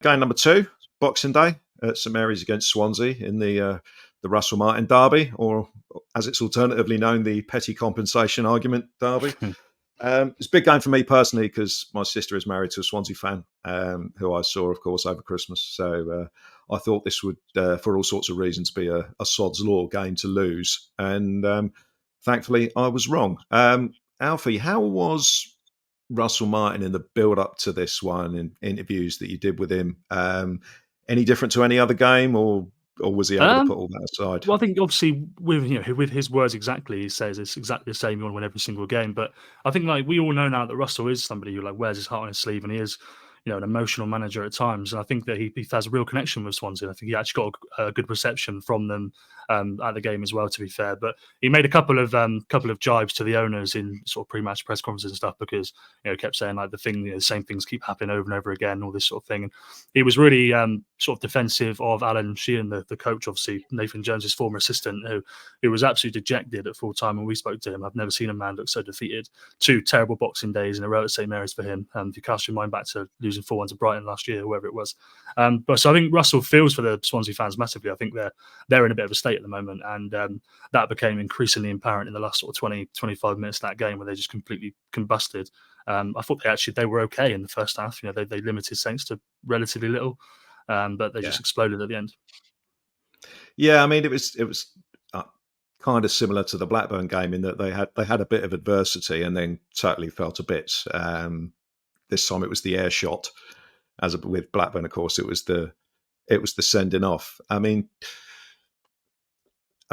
game number 2, Boxing Day at St Mary's against Swansea in the Russell Martin derby, or as it's alternatively known, the petty compensation argument derby. It's a big game for me personally because my sister is married to a Swansea fan who I saw, of course, over Christmas. So I thought this would, for all sorts of reasons, be a sod's law game to lose. And thankfully, I was wrong. Alfie, how was Russell Martin in the build-up to this one, in interviews that you did with him? Any different to any other game, or was he able to put all that aside? Well, I think obviously with his words exactly, he says it's exactly the same. You want to win every single game, but I think like we all know now that Russell is somebody who like wears his heart on his sleeve, and he is an emotional manager at times. And I think that he has a real connection with Swansea. I think he actually got a good reception from them at the game as well, to be fair. But he made a couple of jibes to the owners in sort of pre-match press conferences and stuff because kept saying like the same things keep happening over and over again, all this sort of thing. And he was really sort of defensive of Alan Sheehan, the coach, obviously Nathan Jones's former assistant, who was absolutely dejected at full time when we spoke to him. I've never seen a man look so defeated. 2 terrible Boxing Days in a row at St Mary's for him. If you cast your mind back to losing 4-1 to Brighton last year, whoever it was. So I think Russell feels for the Swansea fans massively. I think they're in a bit of a state at the moment, and that became increasingly apparent in the last sort of 20-25 minutes of that game where they just completely combusted. I thought they were okay in the first half. They limited Saints to relatively little, but they just exploded at the end. Yeah, I mean it was kind of similar to the Blackburn game in that they had a bit of adversity and then totally felt a bit. This time it was the air shot, with Blackburn, of course, it was the sending off. I mean,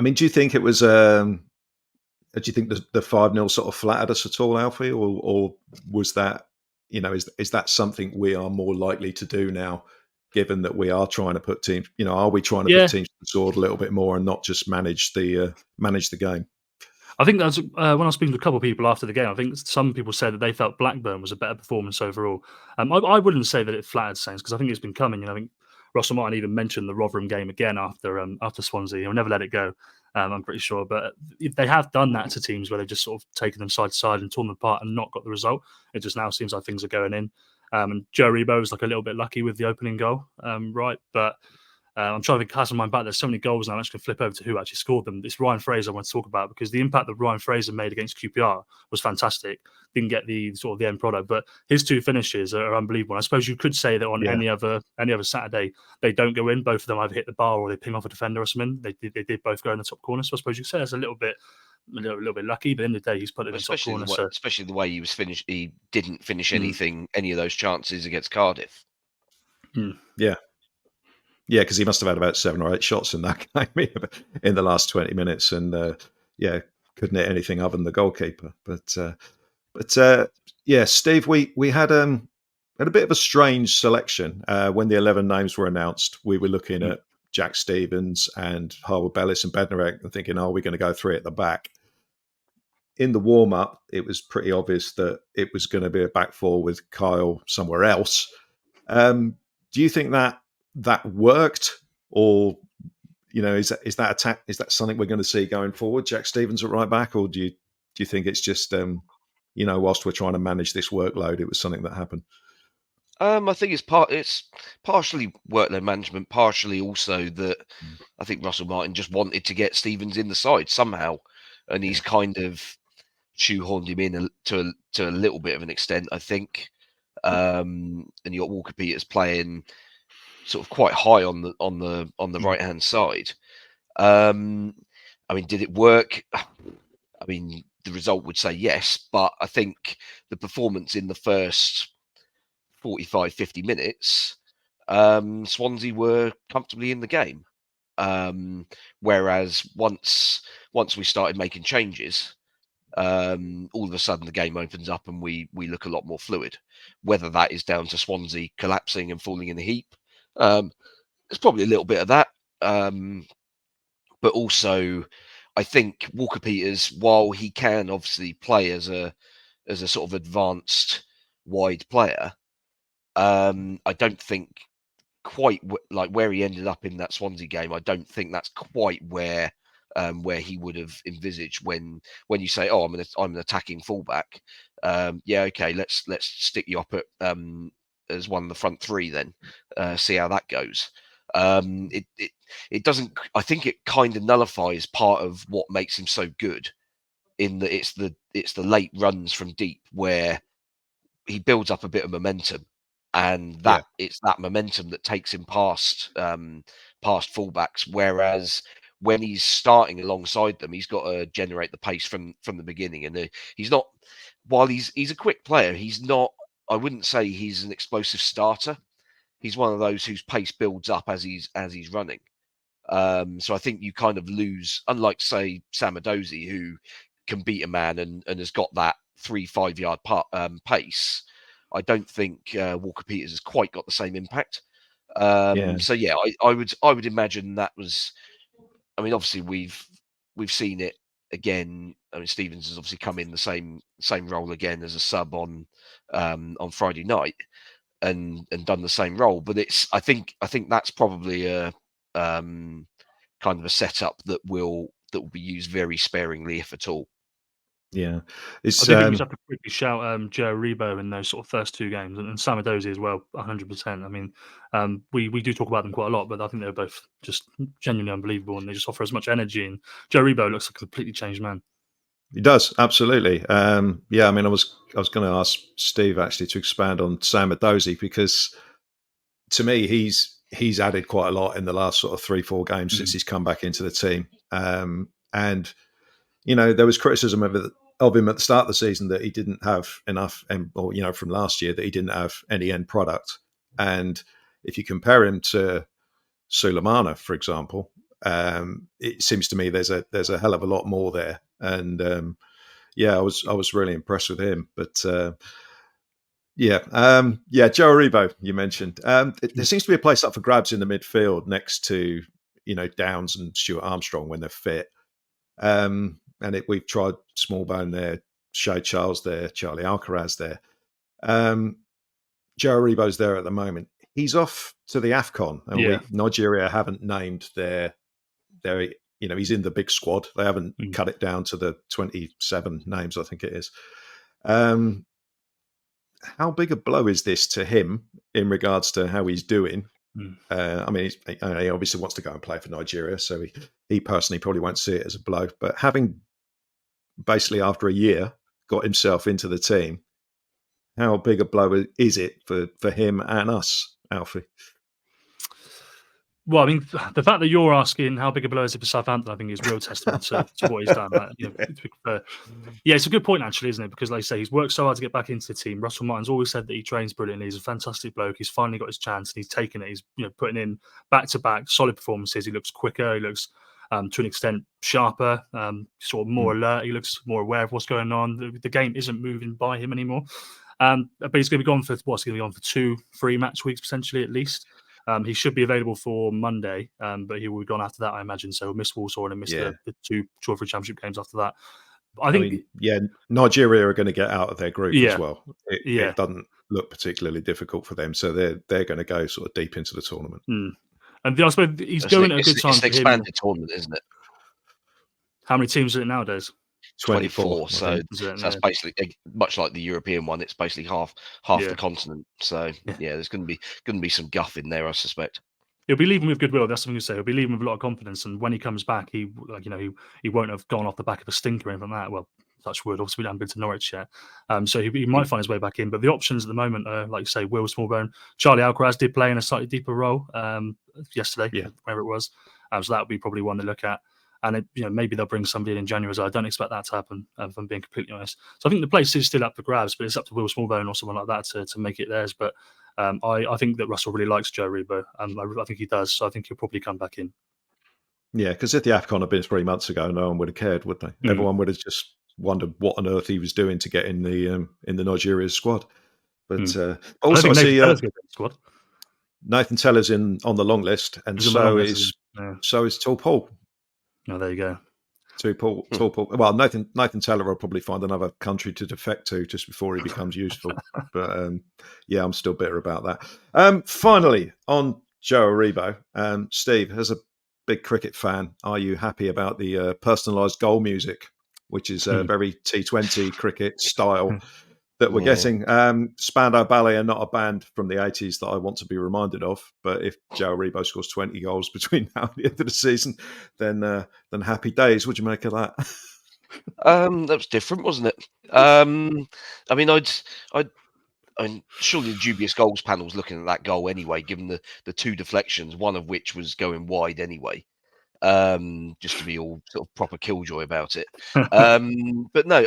do you think it was? Do you think the 5-0 sort of flattered us at all, Alfie, or was that is that something we are more likely to do now, given that we are trying to put teams? Are we trying to put teams to the sword a little bit more and not just manage the game? I think that's when I was speaking to a couple of people after the game. I think some people said that they felt Blackburn was a better performance overall. I wouldn't say that it flattered Saints because I think it's been coming. I think Russell Martin even mentioned the Rotherham game again after Swansea. He'll never let it go. I'm pretty sure, but they have done that to teams where they've just sort of taken them side to side and torn them apart and not got the result. It just now seems like things are going in. And Joe Rebo was like a little bit lucky with the opening goal, right? But I'm trying to cast my mind back. There's so many goals now. I'm just going to flip over to who actually scored them. It's Ryan Fraser I want to talk about because the impact that Ryan Fraser made against QPR was fantastic. Didn't get the sort of the end product, but his 2 finishes are unbelievable. And I suppose you could say that on any other Saturday they don't go in. Both of them either hit the bar or they ping off a defender or something. They did both go in the top corner. So I suppose you could say that's a little bit lucky, but in the day he's put it in the top corner. Especially the way he was finished. He didn't finish any of those chances against Cardiff. Yeah. Yeah, because he must have had about 7 or 8 shots in that game in the last 20 minutes, and couldn't hit anything other than the goalkeeper. But Steve, we had a bit of a strange selection when the 11 names were announced. We were looking at Jack Stevens and Harwood Bellis and Bednarek and thinking, "Oh, we're going to go 3 at the back." In the warm up, it was pretty obvious that it was going to be a back 4 with Kyle somewhere else. Do you think that worked, or is that something we're going to see going forward? Jack Stevens at right back, or do you think it's just whilst we're trying to manage this workload, it was something that happened? I think it's partially workload management, partially also that I think Russell Martin just wanted to get Stevens in the side somehow, and he's kind of shoehorned him in to a little bit of an extent, I think. And you got Walker Peters playing sort of quite high on the right hand side. I mean, did it work? I mean, the result would say yes, but I think the performance in the first 45-50 minutes, Swansea were comfortably in the game. Whereas once we started making changes, all of a sudden the game opens up and we look a lot more fluid. Whether that is down to Swansea collapsing and falling in a heap, there's probably a little bit of that. But also, I think Walker Peters, while he can obviously play as a sort of advanced wide player, I don't think quite like where he ended up in that Swansea game. I don't think that's quite where he would have envisaged when you say, "Oh, I'm an attacking fullback." Okay, let's stick you up at as one of the front three. Then see how that goes. It doesn't. I think it kind of nullifies part of what makes him so good, in that it's the late runs from deep where he builds up a bit of momentum, and it's that momentum that takes him past fullbacks. Whereas when he's starting alongside them, he's got to generate the pace from the beginning, and he's not. While he's a quick player, he's not. I wouldn't say he's an explosive starter. He's one of those whose pace builds up as he's running. So I think you kind of lose, unlike say Sam Edozie, who can beat a man and has got that 3-5 yard pace. I don't think Walker Peters has quite got the same impact. So yeah, I would imagine that was. I mean, obviously we've seen it again. I mean, Stevens has obviously come in the same role again as a sub on Friday night and done the same role. But I think that's probably a kind of a setup that will be used very sparingly, if at all. Yeah, I do think we have to quickly shout Joe Rebo in those sort of first two games, and Sam Edozie as well, 100%. I mean, we do talk about them quite a lot, but I think they're both just genuinely unbelievable, and they just offer as much energy. And Joe Rebo looks like a completely changed man. He does, absolutely. Yeah, I mean, I was going to ask Steve actually to expand on Sam Edozie, because to me, he's added quite a lot in the last sort of 3-4 games since he's come back into the team. And you know, there was criticism of him at the start of the season that he didn't have enough, or you know, from last year that he didn't have any end product. And if you compare him to Sulemana, for example, it seems to me there's a hell of a lot more there. And I was really impressed with him. But Joe Aribo, you mentioned. There seems to be a place up for grabs in the midfield next to, you know, Downs and Stuart Armstrong when they're fit. We've tried Smallbone there, Shay Charles there, Charlie Alcaraz there. Joe Aribo's there at the moment. He's off to the AFCON, and Nigeria haven't named their. You know, he's in the big squad. They haven't cut it down to the 27 names, I think it is. How big a blow is this to him in regards to how he's doing? I mean, he obviously wants to go and play for Nigeria, so he personally probably won't see it as a blow. But having basically after a year got himself into the team, how big a blow is it for him and us, Alfie? Well, I mean, the fact that you're asking how big a blow is it for Southampton, I think is real testament to what he's done. It's a good point, actually, isn't it? Because, like I say, he's worked so hard to get back into the team. Russell Martin's always said that he trains brilliantly. He's a fantastic bloke. He's finally got his chance, and he's taken it. He's putting in back-to-back solid performances. He looks quicker. He looks, to an extent, sharper, sort of more alert. He looks more aware of what's going on. The game isn't moving by him anymore. But he's going to be gone for 2-3 match weeks, potentially, at least. He should be available for Monday, but he will be gone after that, I imagine. So he'll miss Walsall and miss the 2 or 3 championship games after that. But I think, Nigeria are going to get out of their group as well. It doesn't look particularly difficult for them, so they're going to go sort of deep into the tournament. And I suppose he's going at a good time. It's an expanded tournament, isn't it? How many teams are it nowadays? 24. So that's basically much like the European one. It's basically half the continent. So there's going to be some guff in there, I suspect. He'll be leaving with goodwill. That's something to say. He'll be leaving with a lot of confidence, and when he comes back, he won't have gone off the back of a stinker or anything like that. Well, touch wood. Obviously, we haven't been to Norwich yet, so he might find his way back in. But the options at the moment are, like you say, Will Smallbone, Charlie Alcaraz did play in a slightly deeper role yesterday, wherever it was. So that would be probably one to look at. And maybe they'll bring somebody in January. So I don't expect that to happen, if I'm being completely honest. So I think the place is still up for grabs, but it's up to Will Smallbone or someone like that to make it theirs. But I think that Russell really likes Joe Rebo. I think he does. So I think he'll probably come back in. Yeah, because if the AFCON had been 3 months ago, no one would have cared, would they? Everyone would have just wondered what on earth he was doing to get in the Nigeria squad. But also, I see Nathan Teller's on the long list, and so is Tall Paul. Oh, there you go. Tall Paul. Well, Nathan Teller will probably find another country to defect to just before he becomes useful. But I'm still bitter about that. Finally, on Joe Aribo, Steve, as a big cricket fan, are you happy about the personalised goal music, which is very T20 cricket style? that we're Yeah. getting. Spandau Ballet are not a band from the 80s that I want to be reminded of, but if Joe Rebo scores 20 goals between now and the end of the season, then happy days. What do you make of that? That was different, wasn't it? I mean, I'm surely the dubious goals panel's looking at that goal anyway, given the two deflections, one of which was going wide anyway. Just to be all sort of proper killjoy about it. But no,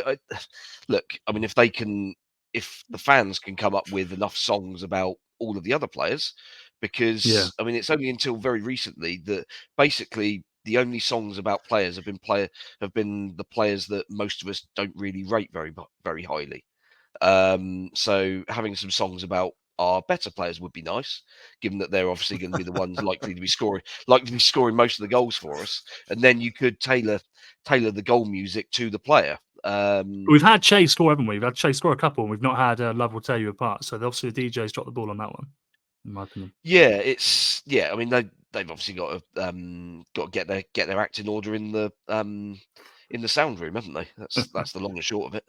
look, I mean, if the fans can come up with enough songs about all of the other players, because I mean, it's only until very recently that basically the only songs about players have been the players that most of us don't really rate very highly. So having some songs about our better players would be nice, given that they're obviously going to be the ones likely to be scoring most of the goals for us. And then you could tailor the goal music to the player. We've had Chase score, haven't we? We've had Chase score a couple, and we've not had Love Will Tear You Apart. So obviously the DJ's dropped the ball on that one, in my opinion. Yeah, I mean, they've obviously got to get their act in order in the sound room, haven't they? That's the long and short of it.